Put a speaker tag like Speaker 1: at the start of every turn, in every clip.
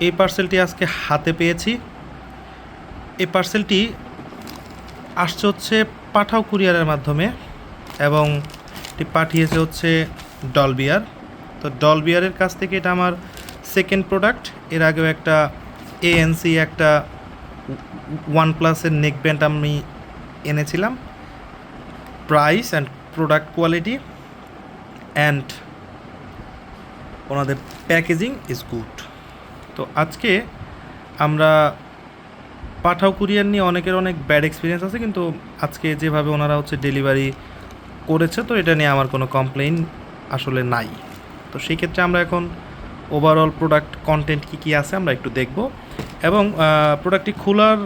Speaker 1: এই পার্সেলটি আজকে হাতে পেয়েছি। এই পার্সেলটি আসছে হচ্ছে পাঠাও কুরিয়ারের মাধ্যমে এবং এটি পাঠিয়েছে হচ্ছে ডলবিয়ার। তো ডলবিয়ারের কাছ থেকে এটা আমার সেকেন্ড প্রোডাক্ট। এর আগেও একটা এএনসি একটা OnePlus-এর নেক ব্যান্ড আমি এনেছিলাম। Price and product quality and ওনাদের প্যাকেজিং ইজ গুড। তো আজকে আমরা পাঠাও কুরিয়ার নিয়ে অনেকের অনেক ব্যাড এক্সপিরিয়েন্স আছে, কিন্তু আজকে যেভাবে ওনারা হচ্ছে ডেলিভারি করেছে, তো এটা নিয়ে আমার কোনো কমপ্লেইন আসলে নাই। তো সেই ক্ষেত্রে আমরা এখন ওভারঅল প্রোডাক্ট কন্টেন্ট কী কী আছে আমরা একটু দেখব এবং প্রোডাক্টটি খোলার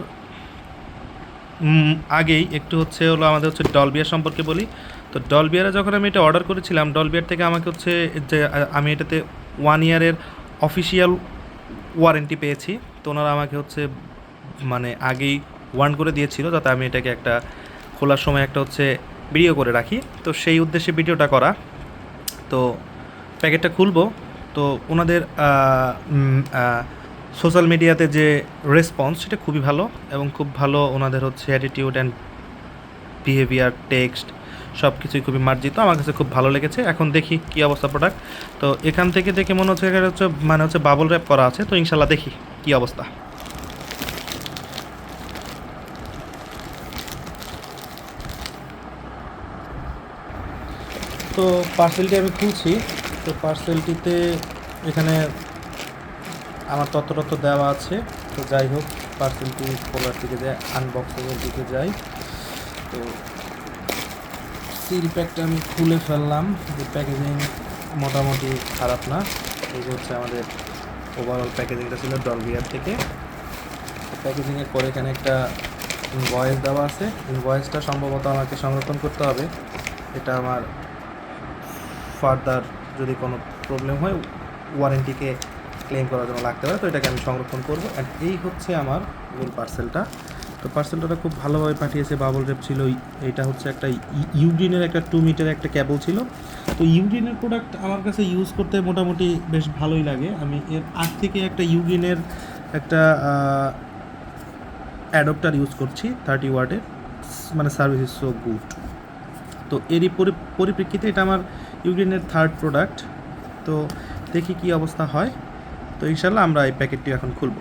Speaker 1: আগেই একটু হলো আমাদের হচ্ছে ডলবিয়ার সম্পর্কে বলি। তো ডলবিয়ারে যখন আমি এটা অর্ডার করেছিলাম, ডলবিয়ার থেকে আমাকে হচ্ছে যে আমি এটাতে 1 ইয়ারের অফিসিয়াল ওয়ারেন্টি পেয়েছি। তো ওনারা আমাকে হচ্ছে মানে আগেই ওয়ার্ন করে দিয়েছিল যাতে আমি এটাকে একটা খোলার সময় একটা হচ্ছে ভিডিও করে রাখি। তো সেই উদ্দেশ্যে ভিডিওটা করা। তো প্যাকেটটা খুলবো, তো ওনাদের সোশ্যাল মিডিয়াতে যে রেসপন্স সেটা খুবই ভালো এবং খুব ভালো। ওনাদের হচ্ছে অ্যাটিটিউড অ্যান্ড বিহেভিয়ার, টেক্সট সব কিছুই খুবই মার্জিত, আমার কাছে খুব ভালো লেগেছে। এখন দেখি কী অবস্থা প্রোডাক্ট। তো এখান থেকে দেখে মনে হচ্ছে এটা হচ্ছে মানে হচ্ছে বাবল র্যাপ করা আছে। তো ইনশাল্লাহ দেখি কী অবস্থা। তো পার্সেলটি আমি খুলছি। তো পার্সেলটিতে এখানে আমার তথ্য দেওয়া আছে। তো যাই হোক, পার্সেলটি খোলার দিকে যায়, আনবক্সিংয়ের দিকে যাই। তো সিল প্যাকটা আমি খুলে ফেললাম। যে প্যাকেজিং মোটামুটি খারাপ না। এই যে হচ্ছে আমাদের ওভারঅল প্যাকেজিংটা ছিল ডলবিয়ার থেকে। প্যাকেজিংয়ের পরে এখানে একটা ইনভয়েস দেওয়া আছে। ইনভয়েসটা সম্ভবত আমাকে সংরক্ষণ করতে হবে। এটা আমার ফার্দার যদি কোনো প্রবলেম হয় ওয়ারেন্টিকে ক্লেম করার জন্য লাগতে পারে, তো এটাকে আমি সংরক্ষণ করবো। অ্যান্ড এই হচ্ছে আমার মূল পার্সেলটা। তো পার্সেলটা খুব ভালোভাবে পাঠিয়েছে, বাবল র্যাপ ছিল। এইটা হচ্ছে একটা ইউগ্রিনের একটা 2 মিটার একটা ক্যাবল ছিল। তো ইউগ্রিনের প্রোডাক্ট আমার কাছে ইউজ করতে মোটামুটি বেশ ভালোই লাগে। আমি এর আগ থেকে একটা ইউগ্রিনের একটা অ্যাডপ্টার ইউজ করছি 30 ওয়াটের, মানে সার্ভিস ইজ সো গুড। তো এরই পরিপ্রেক্ষিতে এটা আমার ইউগ্রিনের থার্ড প্রোডাক্ট। তো দেখি কী অবস্থা হয়। তো ইনশাল্লাহ আমরা এই প্যাকেটটি এখন খুলব।